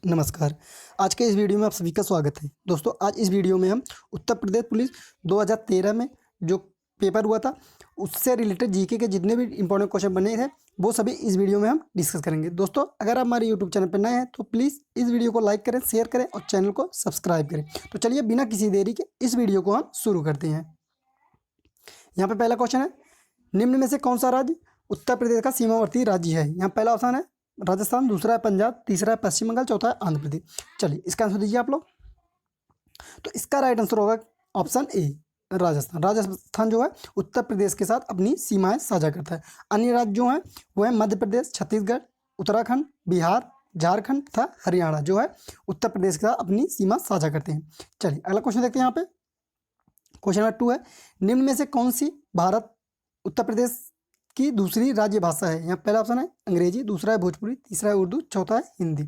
नमस्कार। आज के इस वीडियो में आप सभी का स्वागत है। दोस्तों, आज इस वीडियो में हम उत्तर प्रदेश पुलिस 2013 में जो पेपर हुआ था उससे रिलेटेड जीके के जितने भी इंपॉर्टेंट क्वेश्चन बने थे वो सभी इस वीडियो में हम डिस्कस करेंगे। दोस्तों, अगर आप हमारे यूट्यूब चैनल पर नए हैं तो प्लीज़ इस वीडियो को लाइक करें, शेयर करें और चैनल को सब्सक्राइब करें। तो चलिए बिना किसी देरी के इस वीडियो को हम शुरू करते हैं। यहाँ पर पहला क्वेश्चन है, निम्न में से कौन सा राज्य उत्तर प्रदेश का सीमावर्ती राज्य है? यहाँ पहला ऑप्शन है राजस्थान, दूसरा है पंजाब, तीसरा है पश्चिम बंगाल, चौथा है आंध्र प्रदेश। चलिए इसका आंसर दीजिए आप लोग। तो इसका राइट आंसर होगा ऑप्शन ए, राजस्थान। राजस्थान जो है उत्तर प्रदेश के साथ अपनी सीमाएं साझा करता है। अन्य राज्य जो हैं वो है मध्य प्रदेश, छत्तीसगढ़, उत्तराखंड, बिहार, झारखंड तथा हरियाणा जो है उत्तर प्रदेश के साथ अपनी सीमा साझा करते हैं। चलिए अगला क्वेश्चन देखते हैं। यहाँ पे क्वेश्चन नंबर 2 है, निम्न में से कौन सी भारत उत्तर प्रदेश की दूसरी राज्य भाषा है? यहाँ पहला ऑप्शन है अंग्रेजी, दूसरा है भोजपुरी, तीसरा है उर्दू, चौथा है हिंदी।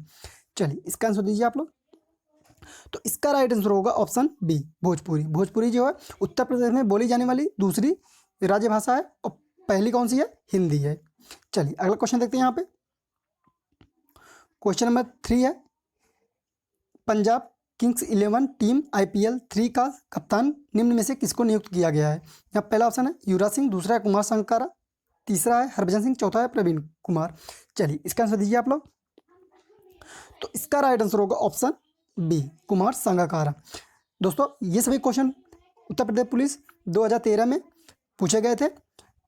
चलिए इसका आंसर दीजिए आप लोग। तो इसका राइट आंसर होगा ऑप्शन बी, भोजपुरी। भोजपुरी जो है उत्तर प्रदेश में बोली जाने वाली दूसरी राज्य भाषा है और पहली कौन सी है? हिंदी है। चलिए अगला क्वेश्चन देखते हैं। यहाँ पे क्वेश्चन नंबर 3 है, पंजाब किंग्स 11 टीम IPL 3 का कप्तान निम्न में से किसको नियुक्त किया गया है? यहाँ पहला ऑप्शन है युवराज सिंह, दूसरा है कुमार संगकारा, तीसरा है हरभजन सिंह, चौथा है प्रवीण कुमार। चलिए इसका आंसर दीजिए आप लोग। तो इसका राइट आंसर होगा ऑप्शन बी, कुमार संगकारा। दोस्तों, ये सभी क्वेश्चन उत्तर प्रदेश पुलिस 2013 में पूछे गए थे।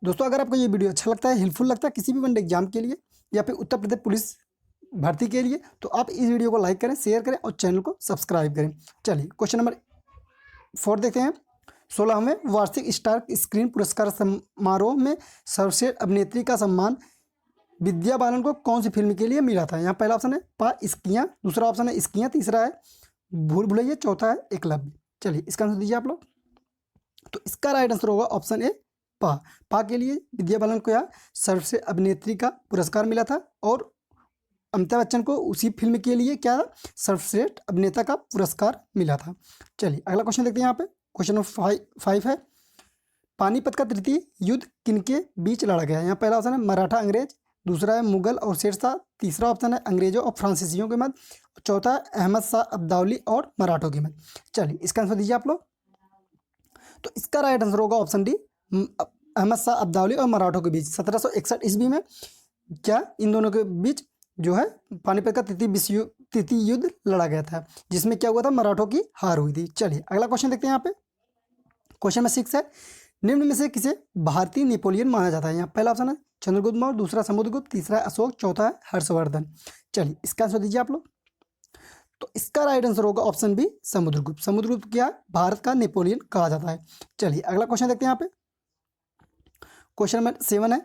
दोस्तों, अगर आपको ये वीडियो अच्छा लगता है, हेल्पफुल लगता है किसी भी वन एग्जाम के लिए या फिर उत्तर प्रदेश पुलिस भर्ती के लिए, तो आप इस वीडियो को लाइक करें, शेयर करें और चैनल को सब्सक्राइब करें। चलिए क्वेश्चन नंबर 4 देखते हैं। 16वें वार्षिक स्टार स्क्रीन पुरस्कार समारोह में सर्वश्रेष्ठ अभिनेत्री का सम्मान विद्या बालन को कौन सी फिल्म के लिए मिला था? यहाँ पहला ऑप्शन है पा इश्कियाँ, दूसरा ऑप्शन है इश्कियाँ, तीसरा है भूल भुलैया, चौथा है एकलव्य। चलिए इसका आंसर दीजिए आप लोग। तो इसका राइट आंसर होगा ऑप्शन ए, पा के लिए विद्या बालन को यहाँ सर्वश्रेष्ठ अभिनेत्री का पुरस्कार मिला था और अमिताभ बच्चन को उसी फिल्म के लिए क्या सर्वश्रेष्ठ अभिनेता का पुरस्कार मिला था। चलिए अगला क्वेश्चन देखते हैं। यहाँ पे क्वेश्चन नंबर 5 है, पानीपत का तृतीय युद्ध किनके बीच लड़ा गया? यहाँ पहला ऑप्शन है मराठा अंग्रेज, दूसरा है मुगल और शेरशाह, तीसरा ऑप्शन है अंग्रेजों और फ्रांसीसियों के मध्य, चौथा है अहमद शाह अब्दाली और मराठों के मध्य। चलिए इसका आंसर दीजिए आप लोग। तो इसका राइट आंसर होगा ऑप्शन डी, अहमद शाह अब्दाली और मराठों के बीच 1761 ईस्वी में क्या इन दोनों के बीच जो है पानीपत का तृतीय युद्ध लड़ा गया था, जिसमें क्या हुआ था? मराठों की हार हुई थी। चलिए अगला क्वेश्चन देखते हैं। यहाँ पे क्वेश्चन नंबर 6 है, निम्न में से किसे भारतीय नेपोलियन माना जाता है? यहाँ पहला ऑप्शन है चंद्रगुप्त मौर्य, दूसरा समुद्रगुप्त, तीसरा है अशोक, चौथा है हर्षवर्धन। चलिए इसका आंसर दीजिए आप लोग। तो इसका राइट आंसर होगा ऑप्शन बी, समुद्रगुप्त। समुद्रगुप्त क्या भारत का नेपोलियन कहा जाता है। चलिए अगला क्वेश्चन देखते हैं। यहाँ पे क्वेश्चन नंबर 7 है,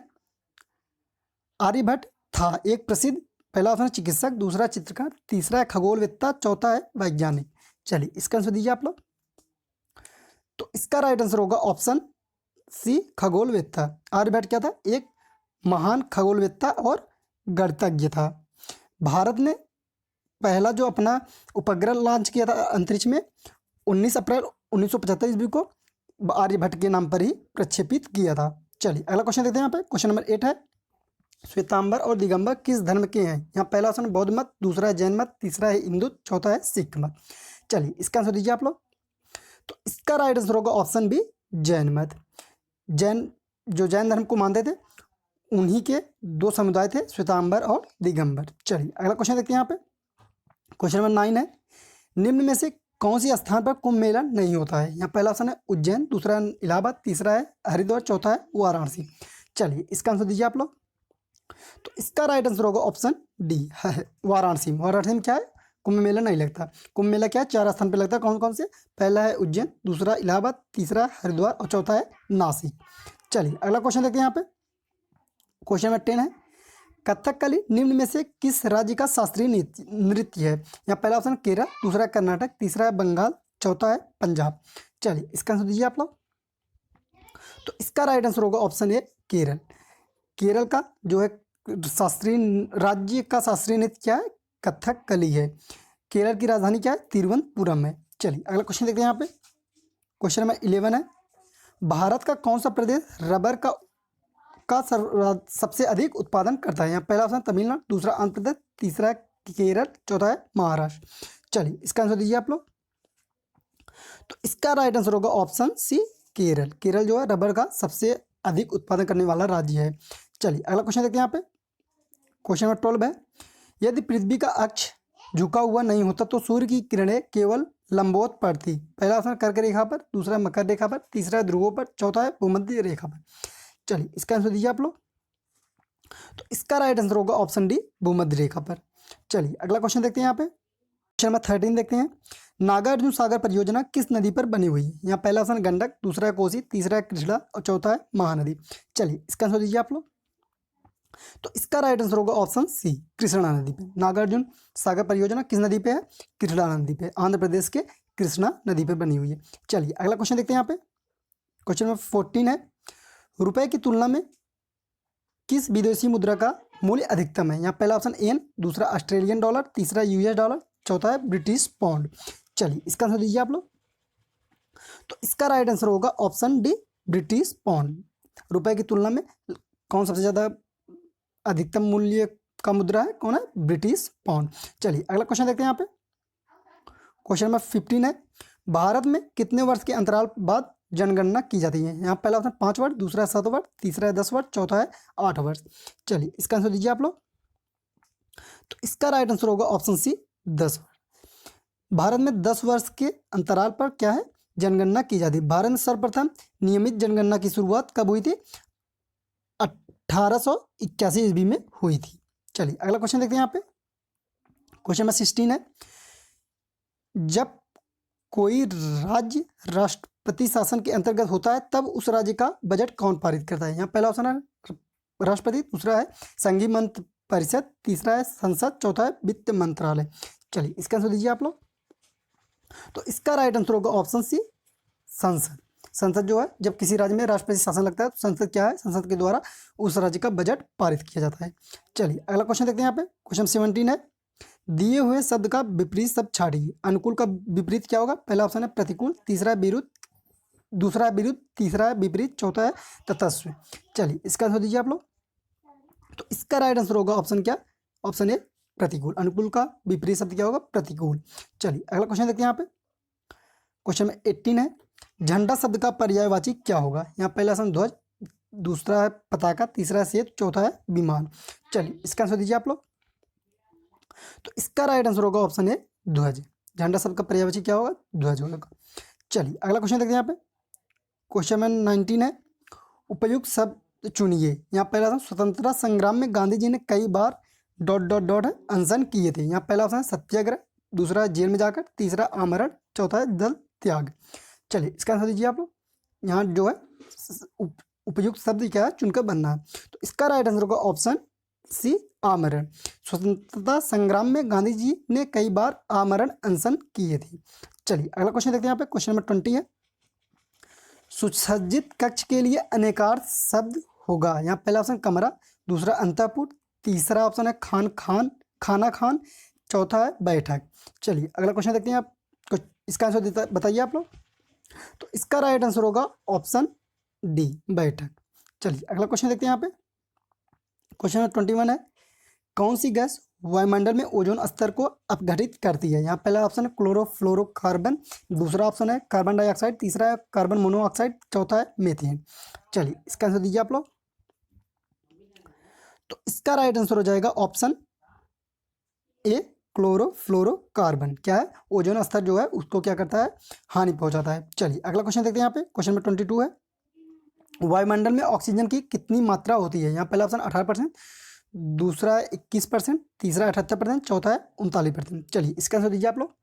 आर्यभट्ट था एक प्रसिद्ध, पहला ऑप्शन है चिकित्सक, दूसरा चित्रकार, तीसरा है खगोलवेत्ता, चौथा है वैज्ञानिक। चलिए इसका आंसर दीजिए आप लोग। तो इसका राइट आंसर होगा ऑप्शन सी, खगोलवेत्ता। आर्यभट्ट क्या था? एक महान खगोलवेत्ता और गणितज्ञ था। भारत ने पहला जो अपना उपग्रह लॉन्च किया था अंतरिक्ष में 19 अप्रैल 1975 ईस्वी को आर्यभट्ट के नाम पर ही प्रक्षेपित किया था। चलिए अगला क्वेश्चन देखते हैं। यहाँ पे क्वेश्चन नंबर 8 है, श्वेतांबर और दिगंबर किस धर्म के हैं? यहाँ पहला ऑप्शन बौद्ध मत, दूसरा है जैन मत, तीसरा है हिंदू, चौथा है सिख मत। चलिए इसका आंसर दीजिए आप लोग। तो इसका राइट आंसर होगा ऑप्शन बी, जैन मत। जैन धर्म को मानते थे उन्हीं के दो समुदाय थे, श्वेतांबर और दिगंबर। चलिए अगला क्वेश्चन देखते हैं। यहाँ पे क्वेश्चन नंबर 9 है, निम्न में से कौन सी स्थान पर कुंभ मेला नहीं होता है? यहाँ पहला ऑप्शन है उज्जैन, दूसरा है इलाहाबाद, तीसरा है हरिद्वार, चौथा है वाराणसी। चलिए इसका आंसर दीजिए आप लोग। तो इसका राइट आंसर होगा ऑप्शन डी, है वाराणसी। वाराणसी में क्या है? कुंभ मेला नहीं लगता। कुंभ मेला क्या है? 4 स्थान पे लगता है। कौन कौन से? पहला है उज्जैन, दूसरा इलाहाबाद, तीसरा हरिद्वार और चौथा है नासिक। चलिए अगला क्वेश्चन देखते हैं। यहाँ पे क्वेश्चन नंबर 10 है, कथकली निम्न में से किस राज्य का शास्त्रीय नृत्य है? यहाँ पहला ऑप्शन केरल, दूसरा है कर्नाटक, तीसरा है बंगाल, चौथा है पंजाब। चलिए इसका आंसर दीजिए आप लोग। तो इसका राइट आंसर होगा ऑप्शन ए, केरल। केरल का जो है राज्य का शास्त्रीय नृत्य क्या है? कथकली है। केरल की राजधानी क्या है? तिरुवनंतपुरम है। चलिए अगला क्वेश्चन देखते हैं। यहाँ पे क्वेश्चन नंबर 11 है, भारत का कौन सा प्रदेश रबर का सबसे अधिक उत्पादन करता है? यहाँ पहला ऑप्शन तमिलनाडु, दूसरा आंध्र प्रदेश, तीसरा है केरल, चौथा है महाराष्ट्र। चलिए इसका आंसर दीजिए आप लोग। तो इसका राइट आंसर होगा ऑप्शन सी केरल। केरल जो है रबर का सबसे अधिक उत्पादन करने वाला राज्य है। चलिए अगला क्वेश्चन देखते हैं यहाँ पे। क्वेश्चन नंबर 12 है, यदि पृथ्वी का अक्ष झुका हुआ नहीं होता तो सूर्य की किरणें केवल लंबवत पड़ती। पहला ऑप्शन कर्क रेखा पर, दूसरा मकर रेखा पर, तीसरा ध्रुवों पर, चौथा है भूमध्य रेखा पर। चलिए इसका आंसर दीजिए आप लोग। तो इसका राइट आंसर होगा ऑप्शन डी भूमध्य रेखा पर। चलिए अगला क्वेश्चन देखते हैं यहाँ पे। क्वेश्चन नंबर 13 देखते हैं, नागार्जुन सागर परियोजना किस नदी पर बनी हुई है। यहाँ पहला ऑप्शन गंडक, दूसरा है कोसी, तीसरा है कृष्णा और चौथा है महानदी। चलिए इसका आंसर दीजिए आप लोग। तो इसका राइट आंसर होगा ऑप्शन सी कृष्णा नदी पे। नागार्जुन सागर परियोजना किस नदी पे है, कृष्णा नदी पे, आंध्र प्रदेश के कृष्णा नदी पे बनी हुई है। चलिए अगला क्वेश्चन देखते हैं यहाँ पे। क्वेश्चन नंबर 14 है, रुपए की तुलना में किस विदेशी मुद्रा का मूल्य अधिकतम है। यहाँ पहला ऑप्शन एन, दूसरा ऑस्ट्रेलियन डॉलर, तीसरा यूएस डॉलर, चौथा है ब्रिटिश पाउंड। चलिए इसका आंसर दीजिए आप लोग। तो इसका राइट आंसर होगा ऑप्शन डी ब्रिटिश पाउंड। रुपए की तुलना में कौन सबसे ज़्यादा अधिकतम मूल्य का मुद्रा है, कौन है, ब्रिटिश पाउंड। चलिए अगला क्वेश्चन देखते हैं यहाँ पे। क्वेश्चन नंबर 15 है, भारत में कितने वर्ष के अंतराल बाद जनगणना की जाती है। यहाँ पहला ऑप्शन 5 वर्ष, दूसरा है 7 वर्ष, तीसरा है 10 वर्ष, चौथा है 8 वर्ष। चलिए इसका आंसर दीजिए आप लोग। तो इसका राइट आंसर होगा ऑप्शन सी 10 वर्ष। भारत में 10 वर्ष के अंतराल पर क्या है, जनगणना की जाती है। भारत में सर्वप्रथम नियमित जनगणना की शुरुआत कब हुई थी, 1881 ईस्वी में हुई थी। चलिए अगला क्वेश्चन देखते हैं यहाँ पे। क्वेश्चन नंबर 16 है, जब कोई राज्य राष्ट्रपति शासन के अंतर्गत होता है तब उस राज्य का बजट कौन पारित करता है। यहाँ पहला ऑप्शन है राष्ट्रपति, दूसरा है संघीय मंत्री परिषद, तीसरा है संसद, चौथा है वित्त मंत्रालय। चलिए इसका आंसर दीजिए आप लोग। तो इसका राइट आंसर होगा ऑप्शन सी संसद। संसद जो है, जब किसी राज्य में राष्ट्रपति शासन लगता है तो संसद क्या है, संसद के द्वारा उस राज्य का बजट पारित किया जाता है। चलिए अगला क्वेश्चन देखते हैं यहाँ पे। क्वेश्चन 17 है, दिए हुए शब्द का विपरीत शब्द छाटिए। अनुकूल का विपरीत क्या होगा, पहला ऑप्शन है प्रतिकूल, तीसरा है विरुद्ध, दूसरा है विरुद्ध, तीसरा है विपरीत, चौथा है तटस्थ। चलिए इसका आंसर दीजिए आप लोग। तो इसका राइट आंसर होगा ऑप्शन क्या, ऑप्शन ए प्रतिकूल। अनुकूल का विपरीत शब्द क्या होगा, प्रतिकूल। चलिए अगला क्वेश्चन देखते हैं यहाँ पे। क्वेश्चन में 18 है, झंडा शब्द का पर्यायवाची क्या होगा। यहाँ पहला ऑप्शन ध्वज, दूसरा है पताका, तीसरा है सेतु, चौथा है विमान। चलिए इसका आंसर दीजिए आप लोग। तो इसका राइट आंसर होगा ऑप्शन ए ध्वज। झंडा शब्द का पर्यायवाची क्या होगा, ध्वज होगा। चलिए अगला क्वेश्चन देखते हैं यहाँ पे। क्वेश्चन में 19 है, उपयुक्त शब्द चुनिए। यहाँ पहला ऑप्शन स्वतंत्रता संग्राम में गांधी जी ने कई बार डॉट डॉट डॉट अनशन किए थे। यहाँ पहला ऑप्शन है सत्याग्रह, दूसरा है जेल में जाकर, तीसरा आमरण, चौथा है दल त्याग। चलिए इसका आंसर दीजिए आप लोग। यहाँ जो है उपयुक्त शब्द क्या है, चुनकर बनना है। तो इसका राइट आंसर होगा ऑप्शन सी आमरण। स्वतंत्रता संग्राम में गांधी जी ने कई बार आमरण अनशन किए थे। चलिए अगला क्वेश्चन देखते हैं यहाँ पे। क्वेश्चन नंबर 20 है, सुसज्जित कक्ष के लिए अनेकार्थ शब्द होगा। यहाँ पहला ऑप्शन कमरा, दूसरा अंतःपुर, तीसरा ऑप्शन है खाना खान, चौथा है बैठक। चलिए अगला क्वेश्चन देखते हैं आप। इसका आंसर बताइए आप लोग। तो इसका राइट आंसर होगा ऑप्शन डी बैठक। चलिए अगला क्वेश्चन देखते हैं यहाँ पे। क्वेश्चन नंबर 21 है, कौन सी गैस वायुमंडल में ओजोन स्तर को अपघटित करती है। यहाँ पहला ऑप्शन है क्लोरोफ्लोरोकार्बन, दूसरा ऑप्शन है कार्बन डाइऑक्साइड, तीसरा है कार्बन मोनोऑक्साइड, चौथा है मीथेन। चलिए इसका आंसर दीजिए आप लोग। तो इसका राइट आंसर हो जाएगा ऑप्शन ए क्लोरोफ्लोरोकार्बन। क्या है, ओजोन स्तर जो है उसको क्या करता है, हानि पहुंचाता है। चलिए अगला क्वेश्चन देखते हैं यहाँ पे। क्वेश्चन नंबर 22 है, वायुमंडल में ऑक्सीजन की कितनी मात्रा होती है। यहाँ पहला ऑप्शन 18%, दूसरा है 21%, तीसरा 78%, चौथा है 39%। चलिए इसका आंसर दीजिए आप लोग।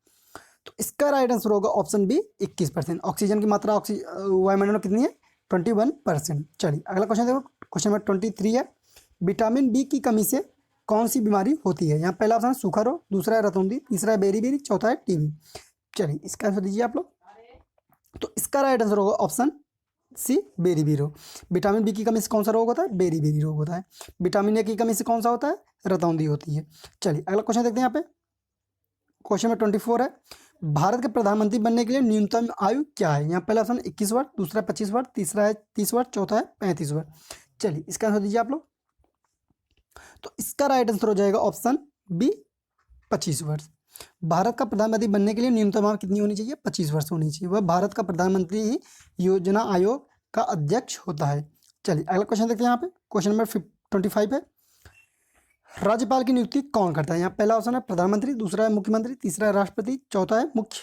तो इसका राइट आंसर होगा ऑप्शन बी 21%। ऑक्सीजन की मात्रा वायुमंडल में कितनी है, 21%। चलिए अगला क्वेश्चन देखो। क्वेश्चन नंबर 23 है, विटामिन बी की कमी से कौन सी बीमारी होती है। यहाँ पहला ऑप्शन है सूखा रोग, दूसरा है रतौंधी, तीसरा है बेरी, चौथा है टीबी। चलिए इसका आंसर दीजिए आप लोग। तो इसका राइट आंसर होगा ऑप्शन सी बेरी रोग। विटामिन बी की कमी से कौन सा रोग होता है, बेरी रोग होता है। विटामिन ए की कमी से कौन सा होता है, रतौंधी होती है। चलिए अगला क्वेश्चन देखते हैं यहाँ पे। क्वेश्चन नंबर 24 है, भारत के प्रधानमंत्री बनने के लिए न्यूनतम आयु क्या है। यहाँ पहला ऑप्शन 21 वर्ष, दूसरा 25 वर्ष, तीसरा है 30 वर्ष, चौथा है 35 वर्ष। चलिए इसका आंसर दीजिए आप लोग। तो इसका राइट आंसर हो जाएगा ऑप्शन बी 25 वर्ष। भारत का प्रधानमंत्री बनने के लिए न्यूनतम आयु कितनी होनी चाहिए? 25 वर्ष होनी चाहिए। वह भारत का प्रधानमंत्री ही योजना आयोग का अध्यक्ष होता है। चलिए अगला क्वेश्चन देखते हैं। यहाँ पे क्वेश्चन नंबर 25 है, राज्यपाल की नियुक्ति कौन करता है? यहाँ पहला ऑप्शन है प्रधानमंत्री, दूसरा है मुख्यमंत्री, तीसरा है राष्ट्रपति, चौथा है मुख्य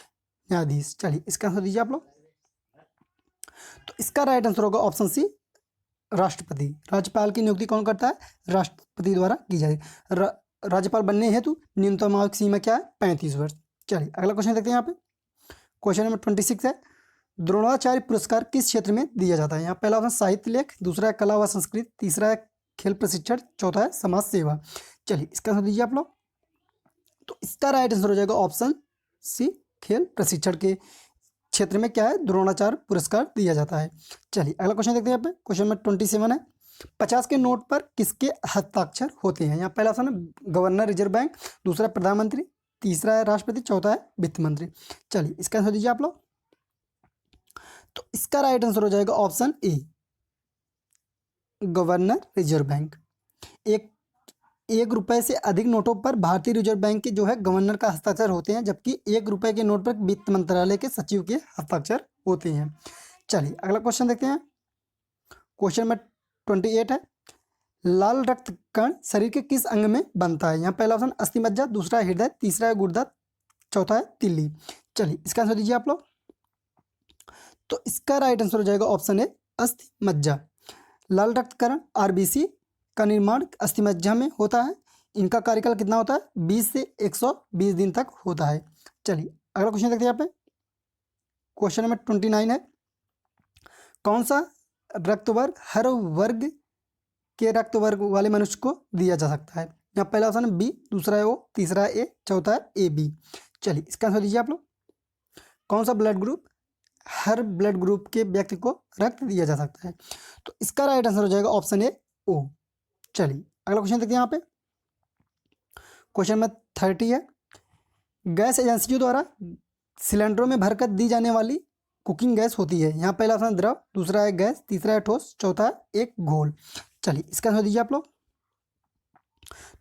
न्यायाधीश। चलिए इसका आंसर दीजिए आप लोग। तो इसका राइट आंसर होगा ऑप्शन सी, राष्ट्रपति। राज्यपाल की नियुक्ति कौन करता है? राष्ट्रपति द्वारा की जाएगी। राज्यपाल बनने हेतु न्यूनतम आयु सीमा क्या है? 35 वर्ष। चलिए अगला क्वेश्चन देखते हैं। यहाँ पे क्वेश्चन नंबर 26 है, द्रोणाचार्य पुरस्कार किस क्षेत्र में दिया जाता है? यहाँ पहला ऑप्शन साहित्य लेख, दूसरा है कला व संस्कृति, तीसरा है खेल प्रशिक्षण, चौथा है समाज सेवा। चलिए इसका आंसर दीजिए आप लोग। तो इसका राइट आंसर हो जाएगा ऑप्शन सी, खेल प्रशिक्षण के क्षेत्र में क्या है? द्रोणाचार्य पुरस्कार दिया जाता है। चलिए अगला क्वेश्चन देखते हैं। यहाँ पे क्वेश्चन नंबर 27 है, 50 के नोट पर किसके हस्ताक्षर होते हैं? यहाँ पहला ऑप्शन है गवर्नर रिजर्व बैंक, दूसरा प्रधानमंत्री, तीसरा है राष्ट्रपति, चौथा है वित्त मंत्री। चलिए इसका आंसर दीजिए आप लोग। तो इसका राइट आंसर हो जाएगा option A, governor reserve bank. एक रुपए से अधिक नोटों पर भारतीय रिजर्व बैंक के जो है गवर्नर का हस्ताक्षर होते हैं, जबकि 1 रुपए के नोट पर वित्त मंत्रालय के सचिव के हस्ताक्षर होते हैं। चलिए अगला क्वेश्चन देखते हैं। क्वेश्चन नंबर 28 है, लाल रक्त कण शरीर के किस अंग में बनता है? यहाँ पहला ऑप्शन अस्थि मज्जा, दूसरा है हृदय, तीसरा है गुर्दा, चौथा है तिल्ली। चलिए इसका आंसर दीजिए आप लोग। तो इसका राइट आंसर हो जाएगा ऑप्शन ए, अस्थि मज्जा। लाल रक्त कण आरबीसी का निर्माण अस्थि मज्जा में होता है। इनका कार्यकाल कितना होता है? 20 से 120 दिन तक होता है। चलिए अगला क्वेश्चन देखते हैं। यहाँ पे क्वेश्चन नंबर 29 है, कौन सा रक्त वर्ग हर वर्ग के रक्त वर्ग वाले मनुष्य को दिया जा सकता है? यहाँ पहला ऑप्शन है बी, दूसरा है ओ, तीसरा है ए, चौथा है ए बी। चलिए इसका आंसर दीजिए आप लोग। कौन सा ब्लड ग्रुप हर ब्लड ग्रुप के व्यक्ति को रक्त दिया जा सकता है? तो इसका राइट आंसर हो जाएगा ऑप्शन ए, ओ। चलिए अगला क्वेश्चन देखते हैं। यहाँ पे क्वेश्चन नंबर 30 है, गैस एजेंसियों द्वारा सिलेंडरों में भरकर दी जाने वाली कुकिंग गैस होती है। यहाँ पहला ऑप्शन द्रव, दूसरा है गैस, तीसरा है ठोस, चौथा है एक घोल। चलिए इसका आंसर दीजिए आप लोग।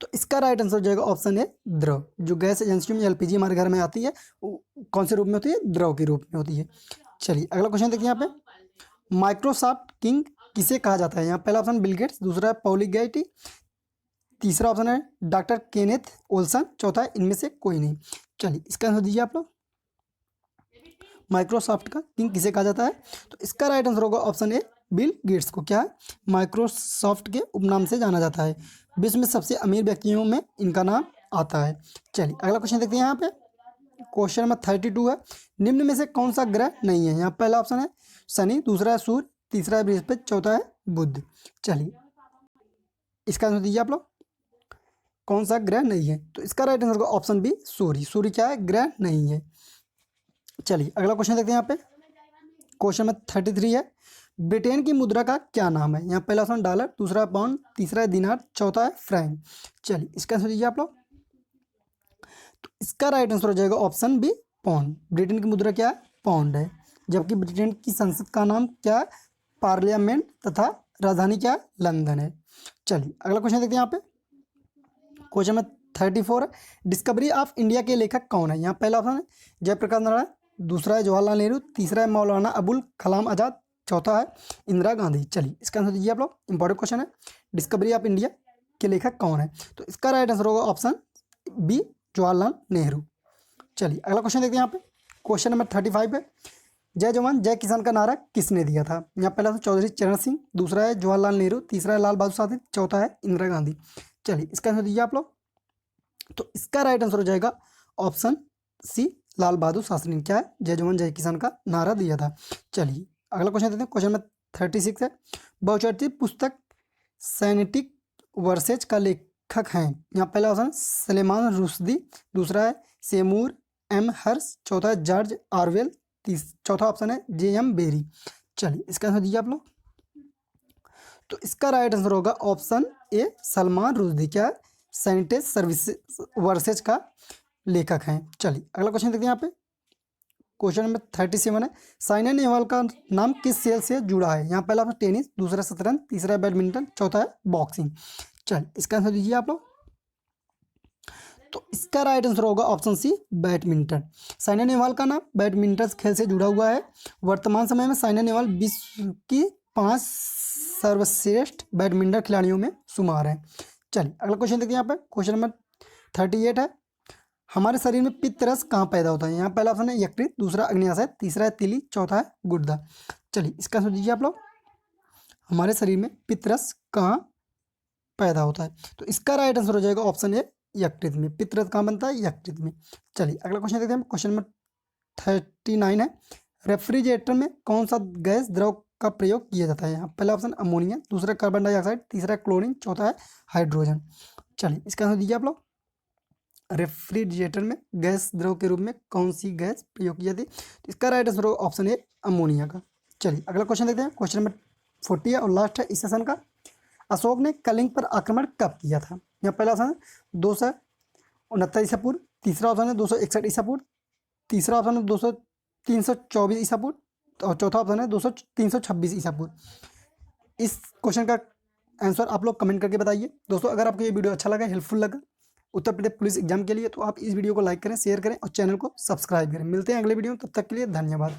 तो इसका राइट आंसर हो जाएगा ऑप्शन ए, द्रव। जो गैस एजेंसियों में एलपीजी हमारे घर में आती है वो कौन से रूप में होती है? द्रव के रूप में होती है। चलिए अगला क्वेश्चन देखिए। यहाँ पे माइक्रोसॉफ्ट किंग किसे कहा जाता है? यहाँ पहला ऑप्शन बिल गेट्स, दूसरा है पॉली गेटी, तीसरा ऑप्शन है डॉक्टर केनेथ ओल्सन, चौथा है इनमें से कोई नहीं। चलिए इसका आंसर दीजिए आप लोग। माइक्रोसॉफ्ट का किंग किसे कहा जाता है? तो इसका राइट आंसर होगा ऑप्शन ए, बिल गेट्स को क्या है? माइक्रोसॉफ्ट के उपनाम से जाना जाता है। विश्व में सबसे अमीर व्यक्तियों में इनका नाम आता है। चलिए अगला क्वेश्चन देखते हैं। यहाँ पे क्वेश्चन नंबर 32 है, निम्न में से कौन सा ग्रह नहीं है? यहाँ पहला ऑप्शन है शनि, दूसरा है सूर्य, तीसरा है बृहस्पति, चौथा है बुध। चलिए इसका आंसर दीजिए आप लोग। कौन सा ग्रह नहीं है? तो इसका राइट आंसर होगा ऑप्शन बी, सूर्य। सूर्य क्या है? ग्रह नहीं है। चलिए अगला क्वेश्चन देखते हैं। यहाँ पे क्वेश्चन नंबर 33 है, ब्रिटेन की मुद्रा का क्या नाम है? यहाँ पहला ऑप्शन डॉलर, दूसरा है पाउंड, तीसरा है दिनार, चौथा है फ्रैंक। चलिए इसका आंसर दीजिए आप लोग। तो इसका राइट आंसर हो जाएगा ऑप्शन बी, पाउंड। ब्रिटेन की मुद्रा क्या है? पाउंड है। जबकि ब्रिटेन की संसद का नाम क्या है? पार्लियामेंट, तथा राजधानी क्या है? लंदन है। चलिए अगला क्वेश्चन देखते हैं। यहाँ पे क्वेश्चन नंबर 34 है, डिस्कवरी ऑफ इंडिया के लेखक कौन है? यहाँ पहला ऑप्शन है जयप्रकाश नारायण, दूसरा है जवाहरलाल नेहरू, तीसरा है मौलाना अबुल कलाम आज़ाद, चौथा है इंदिरा गांधी। चलिए इसका आंसर दीजिए आप लोग। इंपॉर्टेंट क्वेश्चन है, डिस्कवरी ऑफ इंडिया के लेखक कौन है? तो इसका राइट आंसर होगा ऑप्शन बी, जवाहरलाल नेहरू। चलिए अगला क्वेश्चन देखते हैं। यहाँ पे क्वेश्चन नंबर 35 है, जय जवान जय किसान का नारा किसने दिया था? यहाँ पहला तो चौधरी चरण सिंह, दूसरा है जवाहरलाल नेहरू, तीसरा है लाल बहादुर शास्त्री, चौथा है इंदिरा गांधी। चलिए इसका आंसर दीजिए आप लोग। तो इसका राइट आंसर हो जाएगा ऑप्शन सी, लाल बहादुर शास्त्री ने क्या है? जय जवान जय किसान का नारा दिया था। चलिए अगला क्वेश्चन देते हैं। क्वेश्चन नंबर 36 है, बहुचर्चित पुस्तक सैनेटिक वर्सेज का लेखक हैं? यहाँ पहला ऑप्शन सलेमान रुश्दी, दूसरा है सेमूर एम हर्स, चौथा है जॉर्ज ऑरवेल, चौथा ऑप्शन है जे.एम. बेरी। चलिए इसका आंसर दीजिए आप लोग। तो इसका राइट आंसर होगा ऑप्शन ए, सलमान रुश्दी क्या है? सैनिटेज सर्विस वर्सेज का लेखक हैं। चलिए अगला क्वेश्चन देखते हैं। यहाँ पे क्वेश्चन नंबर 37 है, साइना नेहवाल का नाम किस खेल से जुड़ा है? यहाँ पहला ऑप्शन टेनिस, दूसरा शतरंज, तीसरा बैडमिंटन, चौथा है बॉक्सिंग। चलिए इसका आंसर दीजिए आप लोग। तो इसका राइट आंसर होगा option C badminton. Saina Nehwal का नाम बैडमिंटन खेल से जुड़ा हुआ है। वर्तमान समय में साइना नेहवाल विश्व की 5 सर्वश्रेष्ठ बैडमिंटन खिलाड़ियों में शुमार है। चलिए अगला क्वेश्चन देखते हैं। यहाँ पे क्वेश्चन नंबर 38 है, हमारे शरीर में पित्त रस कहाँ पैदा होता है। यहाँ पहला ऑप्शन है यकृत, दूसरा अग्न्याशय, तीसरा है तिली, चौथा है गुर्दा। चलिए इसका आंसर दीजिए आप लोग, हमारे शरीर में पित्त रस कहाँ पैदा होता है। तो इसका राइट आंसर हो जाएगा ऑप्शन ए यकृत में। पित्त रस कहाँ बनता है, यकृत में। चलिए अगला क्वेश्चन देखते हैं। क्वेश्चन नंबर 39 है, रेफ्रिजरेटर में कौन सा गैस द्रव का प्रयोग किया जाता है। यहाँ पहला ऑप्शन अमोनिया, दूसरा कार्बन डाइऑक्साइड, तीसरा क्लोरीन, चौथा है हाइड्रोजन। चलिए इसका आंसर दीजिए आप लोग, रेफ्रिजरेटर में गैस द्रव के रूप में कौन सी गैस प्रयोग की जाती है। तो इसका राइट आंसर होगा ऑप्शन ए अमोनिया का। चलिए अगला क्वेश्चन देखते हैं। क्वेश्चन नंबर 40 है और लास्ट है इस सेशन का, अशोक ने कलिंग पर आक्रमण कब किया था। यहाँ पहला ऑप्शन है 269 ईसा पूर्व, तीसरा ऑप्शन है 261 ईसा पूर्व, तीसरा ऑप्शन है 324 ईसा पूर्व और चौथा ऑप्शन है 326 ईसा पूर्व। इस क्वेश्चन का आंसर आप लोग कमेंट करके बताइए। दोस्तों अगर आपको ये वीडियो अच्छा लगा, हेल्पफुल लगा उत्तर प्रदेश पुलिस एग्जाम के लिए, तो आप इस वीडियो को लाइक करें, शेयर करें और चैनल को सब्सक्राइब करें। मिलते हैं अगले वीडियो में, तब तक के लिए धन्यवाद।